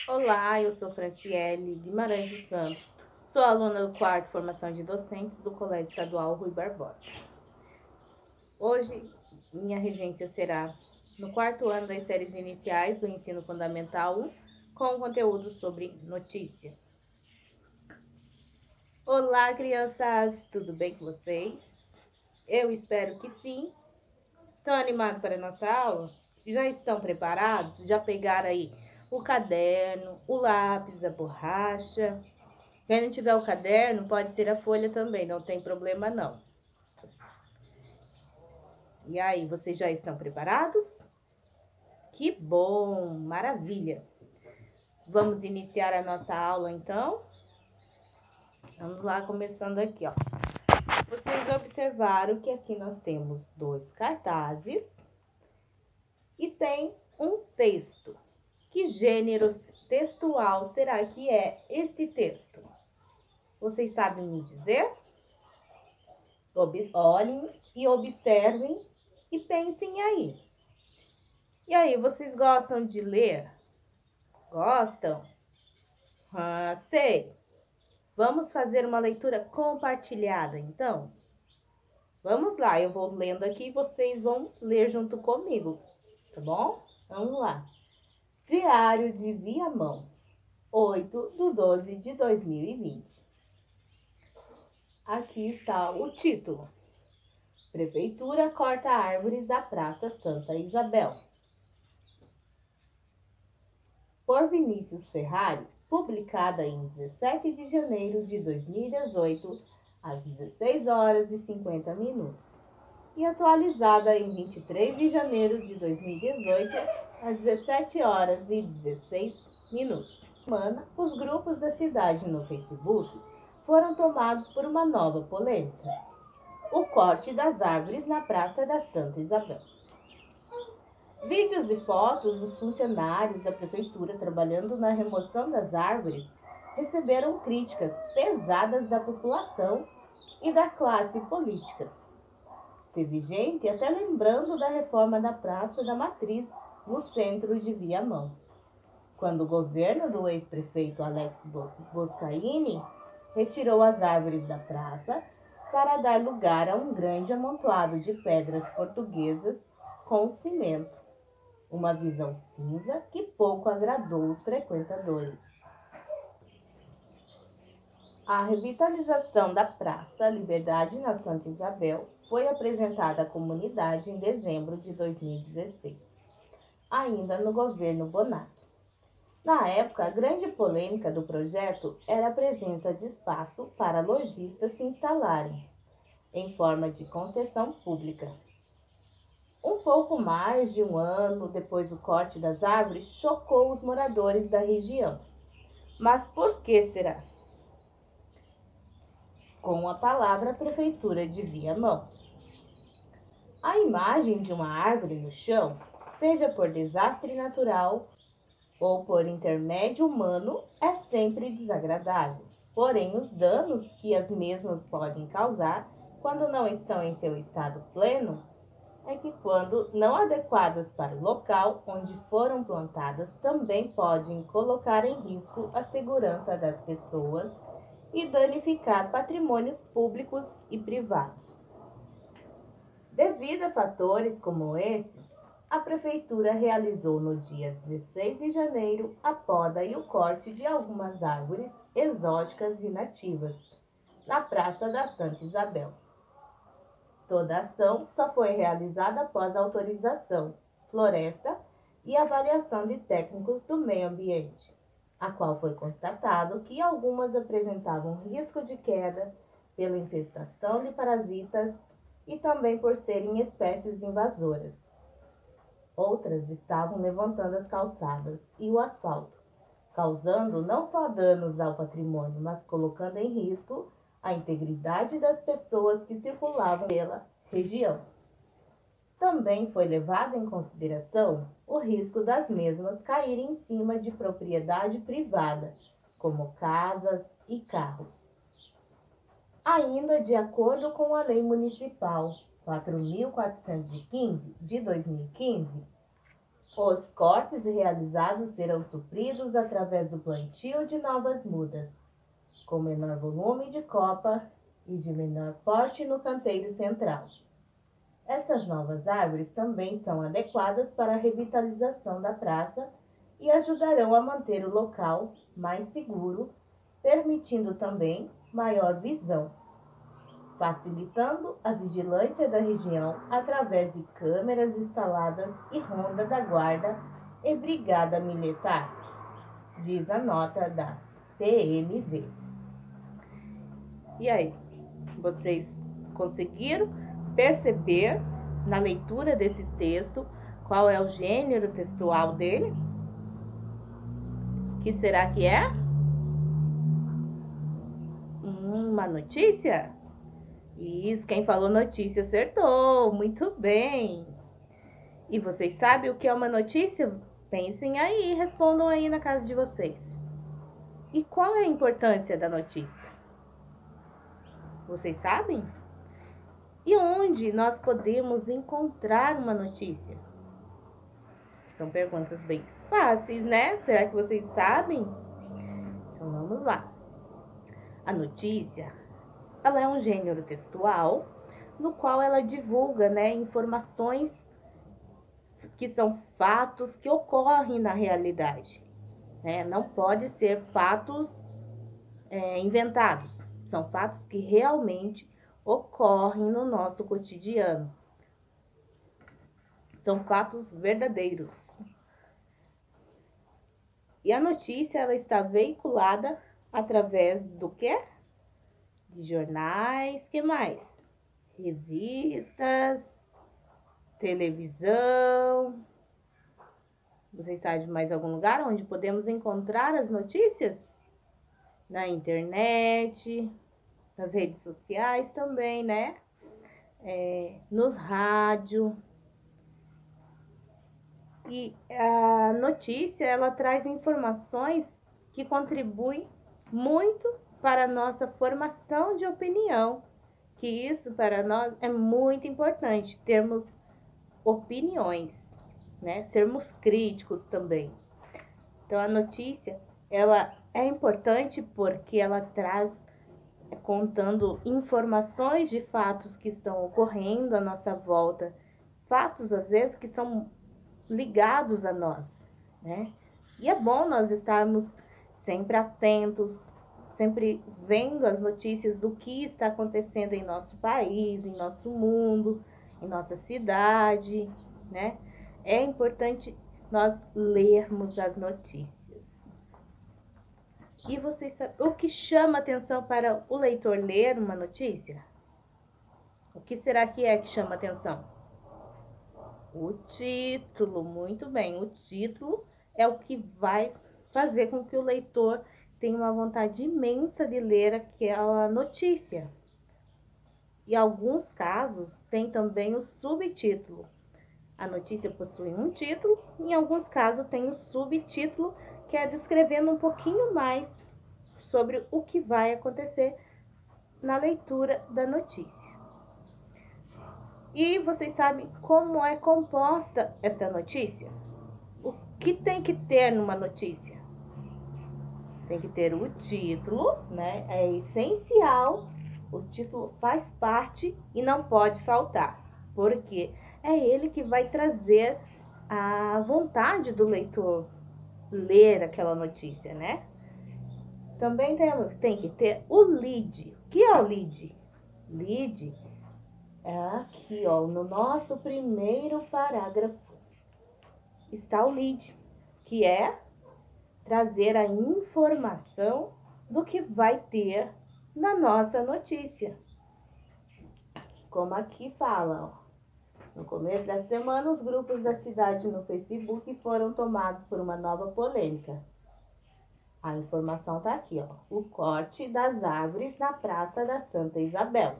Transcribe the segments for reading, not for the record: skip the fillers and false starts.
Olá, eu sou Franciele Guimarães dos Santos, sou aluna do quarto Formação de Docentes do Colégio Estadual Rui Barbosa. Hoje, minha regência será no quarto ano das séries iniciais do Ensino Fundamental 1, com conteúdo sobre notícias. Olá, crianças, tudo bem com vocês? Eu espero que sim. Estão animados para a nossa aula? Já estão preparados? Já pegaram aí o caderno, o lápis, a borracha? Quem não tiver o caderno, pode ser a folha também, não tem problema não. E aí, vocês já estão preparados? Que bom, maravilha! Vamos iniciar a nossa aula então? Vamos lá, começando aqui, ó. Vocês observaram que aqui nós temos dois cartazes e tem um texto. Que gênero textual será que é este texto? Vocês sabem me dizer? Olhem e observem e pensem aí. E aí, vocês gostam de ler? Gostam? Sei. Vamos fazer uma leitura compartilhada, então? Vamos lá, eu vou lendo aqui e vocês vão ler junto comigo, tá bom? Vamos lá. Diário de Viamão, 8/12/2020. Aqui está o título. Prefeitura corta árvores da Praça Santa Isabel. Por Vinícius Ferrari, publicada em 17 de janeiro de 2018, às 16 horas e 50 minutos, e atualizada em 23 de janeiro de 2018, às 17 horas e 16 minutos. Semana, os grupos da cidade no Facebook foram tomados por uma nova polêmica: o corte das árvores na Praça da Santa Isabel. Vídeos e fotos dos funcionários da prefeitura trabalhando na remoção das árvores receberam críticas pesadas da população e da classe política. Teve gente até lembrando da reforma da Praça da Matriz, no centro de Viamão, quando o governo do ex-prefeito Alex Boscaini retirou as árvores da praça para dar lugar a um grande amontoado de pedras portuguesas com cimento. Uma visão cinza que pouco agradou os frequentadores. A revitalização da Praça Liberdade na Santa Isabel foi apresentada à comunidade em dezembro de 2016, ainda no governo Bonatti. Na época, a grande polêmica do projeto era a presença de espaço para lojistas se instalarem, em forma de concessão pública. Um pouco mais de um ano depois do corte das árvores, chocou os moradores da região. Mas por que será? Com a palavra Prefeitura de Viamão. A imagem de uma árvore no chão, seja por desastre natural ou por intermédio humano, é sempre desagradável. Porém, os danos que as mesmas podem causar quando não estão em seu estado pleno é que, quando não adequadas para o local onde foram plantadas, também podem colocar em risco a segurança das pessoas e danificar patrimônios públicos e privados. Devido a fatores como esses, a Prefeitura realizou no dia 16 de janeiro a poda e o corte de algumas árvores exóticas e nativas na Praça da Santa Isabel. Toda a ação só foi realizada após autorização, floresta e avaliação de técnicos do meio ambiente, a qual foi constatado que algumas apresentavam risco de queda pela infestação de parasitas e também por serem espécies invasoras. Outras estavam levantando as calçadas e o asfalto, causando não só danos ao patrimônio, mas colocando em risco a integridade das pessoas que circulavam pela região. Também foi levado em consideração o risco das mesmas caírem em cima de propriedade privada, como casas e carros. Ainda de acordo com a Lei Municipal 4.415 de 2015, Os cortes realizados serão supridos através do plantio de novas mudas, com menor volume de copa e de menor porte no canteiro central. Essas novas árvores também são adequadas para a revitalização da praça e ajudarão a manter o local mais seguro, permitindo também maior visão, facilitando a vigilância da região através de câmeras instaladas e ronda da guarda e brigada militar, diz a nota da CMV. E aí, vocês conseguiram perceber na leitura desse texto qual é o gênero textual dele? Que será que é? Uma notícia? Isso, quem falou notícia acertou, muito bem. E vocês sabem o que é uma notícia? Pensem aí, respondam aí na casa de vocês. E qual é a importância da notícia? Vocês sabem? E onde nós podemos encontrar uma notícia? São perguntas bem fáceis, né? Será que vocês sabem? Então vamos lá. A notícia, ela é um gênero textual no qual ela divulga, né, informações que são fatos que ocorrem na realidade, né? Não pode ser fatos inventados, são fatos que realmente ocorrem no nosso cotidiano, são fatos verdadeiros. E a notícia, ela está veiculada através do quê? De jornais, que mais? Revistas, televisão. Vocês sabem de mais algum lugar onde podemos encontrar as notícias? Na internet, nas redes sociais também, né? Nos rádios. E a notícia, ela traz informações que contribuem muito para a nossa formação de opinião, que isso para nós é muito importante, termos opiniões, né? Sermos críticos também. Então a notícia, ela é importante porque ela traz contando informações de fatos que estão ocorrendo à nossa volta, fatos às vezes que são ligados a nós, né? E é bom nós estarmos sempre atentos, sempre vendo as notícias do que está acontecendo em nosso país, em nosso mundo, em nossa cidade, né? É importante nós lermos as notícias. E vocês sabem o que chama atenção para o leitor ler uma notícia? O que será que é que chama atenção? O título, muito bem. O título é o que vai fazer com que o leitor tenha uma vontade imensa de ler aquela notícia. E em alguns casos tem também o subtítulo. A notícia possui um título e em alguns casos tem o subtítulo, que é descrevendo um pouquinho mais sobre o que vai acontecer na leitura da notícia. E vocês sabem como é composta essa notícia? O que tem que ter numa notícia? Tem que ter o título, né? É essencial. O título faz parte e não pode faltar, porque é ele que vai trazer a vontade do leitor ler aquela notícia, né? Também tem que ter o lead. O que é o lead? Lead é aqui, ó, no nosso primeiro parágrafo. Está o lead, que é trazer a informação do que vai ter na nossa notícia. Como aqui fala, ó. No começo da semana, os grupos da cidade no Facebook foram tomados por uma nova polêmica. A informação está aqui, ó. O corte das árvores na Praça da Santa Isabel.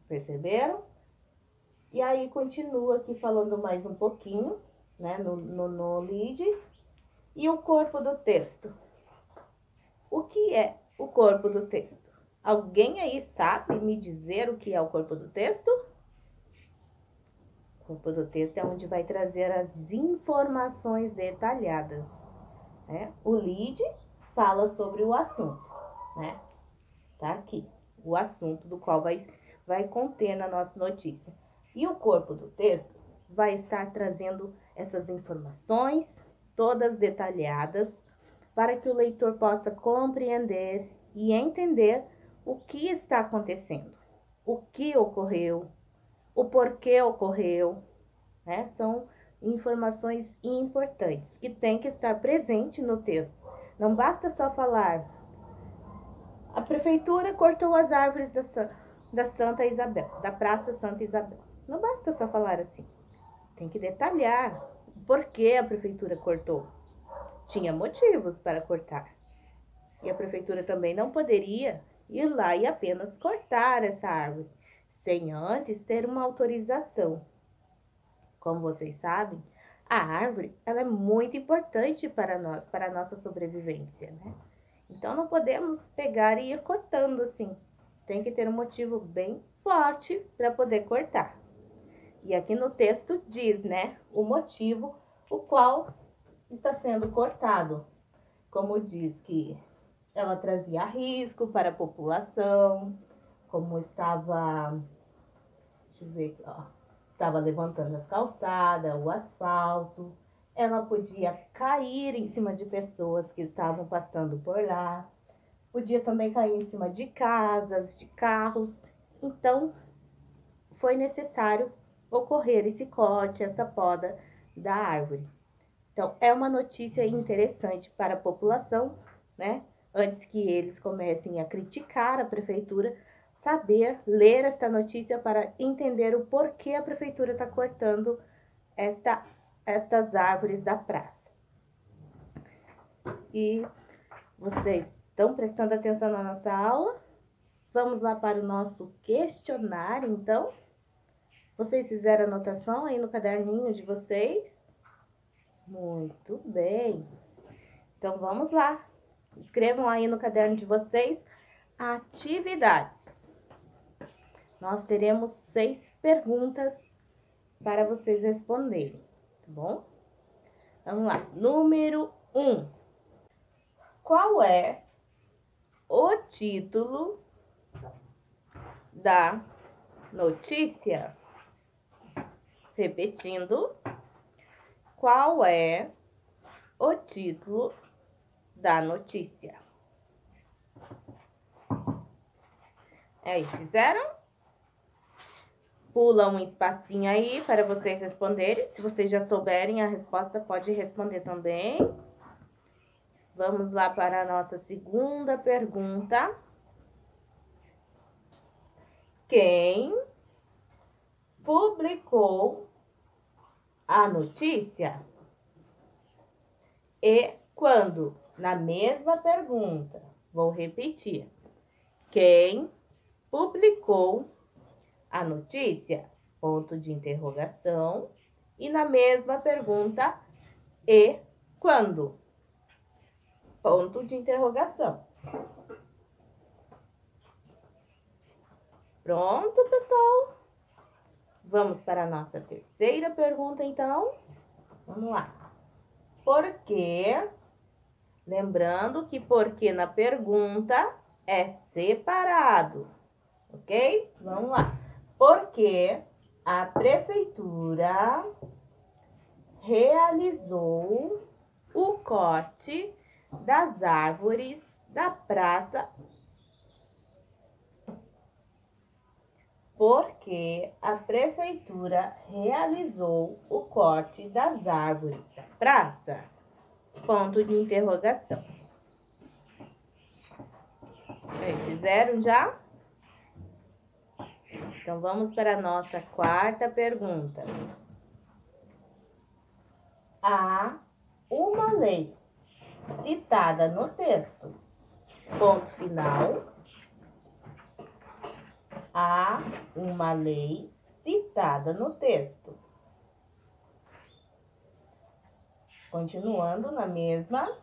Perceberam? E aí continua aqui falando mais um pouquinho, né, no lead. E o corpo do texto. O que é o corpo do texto? Alguém aí sabe me dizer o que é o corpo do texto? O corpo do texto é onde vai trazer as informações detalhadas, né? O lead fala sobre o assunto, né? Tá aqui, o assunto do qual vai conter na nossa notícia. E o corpo do texto vai estar trazendo essas informações, todas detalhadas, para que o leitor possa compreender e entender o que está acontecendo, o que ocorreu, o porquê ocorreu, né? São informações importantes que tem que estar presente no texto. Não basta só falar: a prefeitura cortou as árvores da Santa Isabel, da Praça Santa Isabel. Não basta só falar assim. Tem que detalhar o porquê a prefeitura cortou. Tinha motivos para cortar. E a prefeitura também não poderia ir lá e apenas cortar essa árvore, sem antes ter uma autorização. Como vocês sabem, a árvore ela é muito importante para nós, para a nossa sobrevivência, né? Então não podemos pegar e ir cortando assim. Tem que ter um motivo bem forte para poder cortar. E aqui no texto diz, né, o motivo o qual está sendo cortado. Como diz que ela trazia risco para a população, como estava, deixa eu ver aqui, ó, estava levantando as calçadas, o asfalto, ela podia cair em cima de pessoas que estavam passando por lá, podia também cair em cima de casas, de carros. Então, foi necessário ocorrer esse corte, essa poda da árvore. Então, é uma notícia interessante para a população, né? Antes que eles comecem a criticar a prefeitura, saber ler esta notícia para entender o porquê a prefeitura está cortando estas árvores da praça. E vocês estão prestando atenção na nossa aula? Vamos lá para o nosso questionário, então? Vocês fizeram anotação aí no caderninho de vocês? Muito bem. Então, vamos lá. Escrevam aí no caderno de vocês atividades. Nós teremos 6 perguntas para vocês responderem, tá bom? Vamos lá. Número 1. Qual é o título da notícia? Repetindo, qual é o título da notícia? Aí, fizeram? Pula um espacinho aí para vocês responderem. Se vocês já souberem a resposta, pode responder também. Vamos lá para a nossa segunda pergunta. Quem publicou a notícia? E quando? Na mesma pergunta. Vou repetir. Quem publicou a notícia? Ponto de interrogação. E na mesma pergunta, e quando? Ponto de interrogação. Pronto, pessoal? Vamos para a nossa terceira pergunta, então. Vamos lá. Por quê? Lembrando que porque na pergunta é separado, ok? Vamos lá. Por que a prefeitura realizou o corte das árvores da praça? Porque a prefeitura realizou o corte das árvores da praça? Ponto de interrogação. Fizeram já? Então, vamos para a nossa quarta pergunta. Há uma lei citada no texto. Ponto final. Há uma lei citada no texto. Continuando na mesma.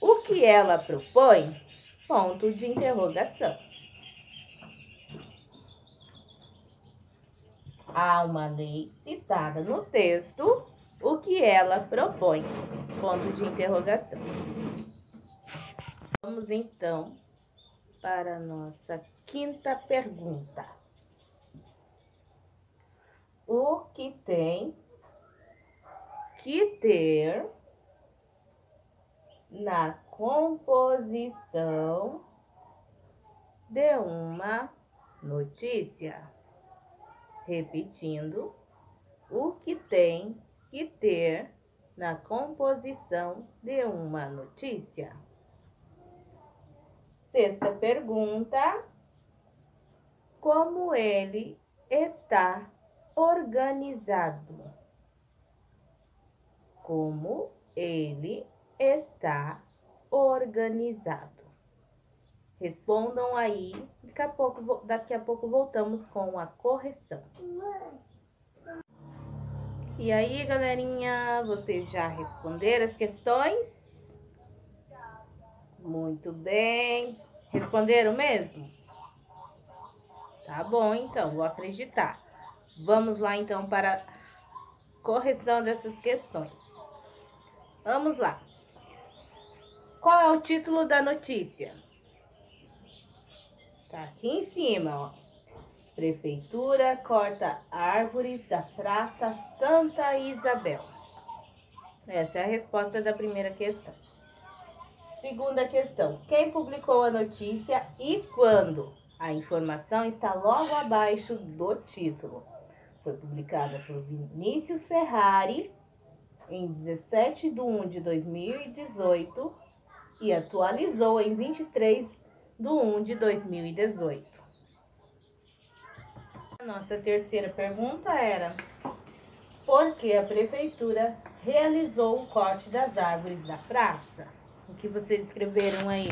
O que ela propõe? Ponto de interrogação. Há uma lei citada no texto, o que ela propõe? Ponto de interrogação. Vamos então para a nossa quinta pergunta. O que tem que ter na composição de uma notícia? Repetindo, o que tem que ter na composição de uma notícia? Sexta pergunta: como ele está organizado? Como ele está organizado? Respondam aí, daqui a pouco voltamos com a correção. E aí, galerinha, vocês já responderam as questões? Muito bem. Responderam mesmo? Tá bom, então, vou acreditar. Vamos lá, então, para a correção dessas questões. Vamos lá. Qual é o título da notícia? Tá aqui em cima, ó. Prefeitura corta árvores da Praça Santa Isabel. Essa é a resposta da primeira questão. Segunda questão: quem publicou a notícia e quando? A informação está logo abaixo do título. Foi publicada por Vinícius Ferrari em 17 de 1 de 2018 e atualizou em 23 de 1 de 2018. A nossa terceira pergunta era: por que a prefeitura realizou o corte das árvores da praça? O que vocês escreveram aí?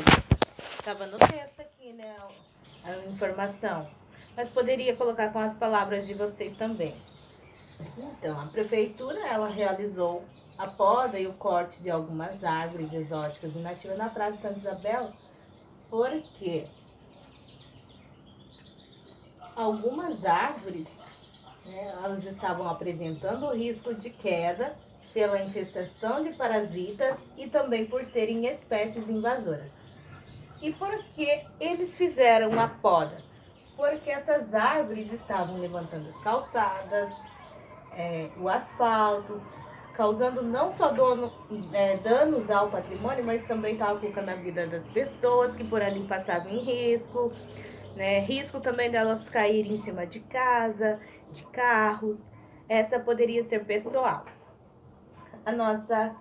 Estava no texto aqui, né, a informação. Mas poderia colocar com as palavras de vocês também. Então, a prefeitura, ela realizou a poda e o corte de algumas árvores exóticas e nativas na Praça Santa Isabel, porque algumas árvores, né, elas estavam apresentando risco de queda pela infestação de parasitas e também por serem espécies invasoras. E por que eles fizeram a poda? Porque essas árvores estavam levantando as calçadas, o asfalto, causando não só danos ao patrimônio, mas também estava colocando a vida das pessoas que por ali passavam em risco, né? Risco também delas caírem em cima de casa, de carros. Essa poderia ser pessoal. A nossa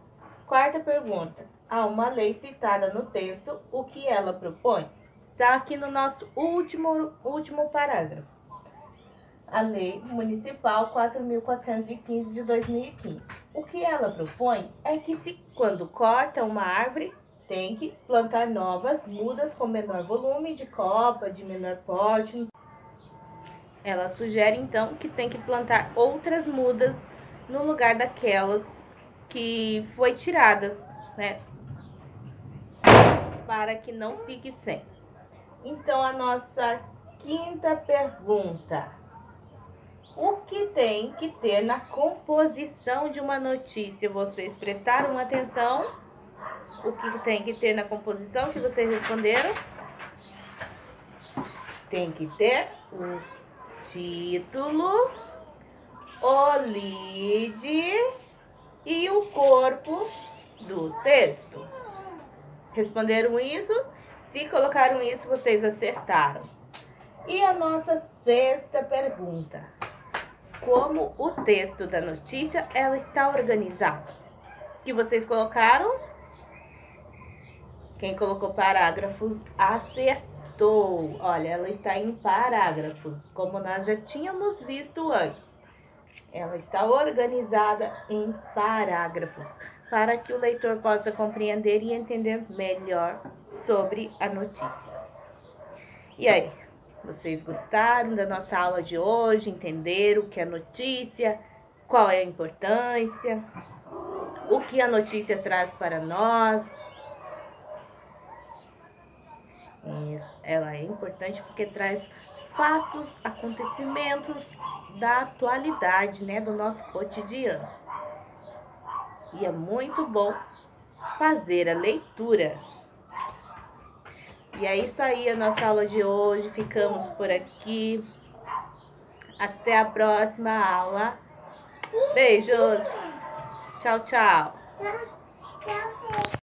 quarta pergunta: há uma lei citada no texto, o que ela propõe? Está aqui no nosso último parágrafo. A Lei Municipal 4.415 de 2015. O que ela propõe é que quando corta uma árvore, tem que plantar novas mudas com menor volume de copa, de menor porte. Ela sugere, então, que tem que plantar outras mudas no lugar daquelas que foi tiradas, né? Para que não fique sem. Então, a nossa quinta pergunta: o que tem que ter na composição de uma notícia? Vocês prestaram atenção? O que tem que ter na composição que vocês responderam? Tem que ter o título, o lead e o corpo do texto. Responderam isso? Se colocaram isso, vocês acertaram. E a nossa sexta pergunta: como o texto da notícia ela está organizada? Que vocês colocaram? Quem colocou parágrafos acertou. Olha, ela está em parágrafos, como nós já tínhamos visto antes. Ela está organizada em parágrafos, para que o leitor possa compreender e entender melhor sobre a notícia. E aí, vocês gostaram da nossa aula de hoje? Entenderam o que é notícia? Qual é a importância? O que a notícia traz para nós? Ela é importante porque traz fatos, acontecimentos da atualidade, né, do nosso cotidiano. E é muito bom fazer a leitura. E é isso aí, a nossa aula de hoje. Ficamos por aqui. Até a próxima aula. Beijos. Tchau, tchau.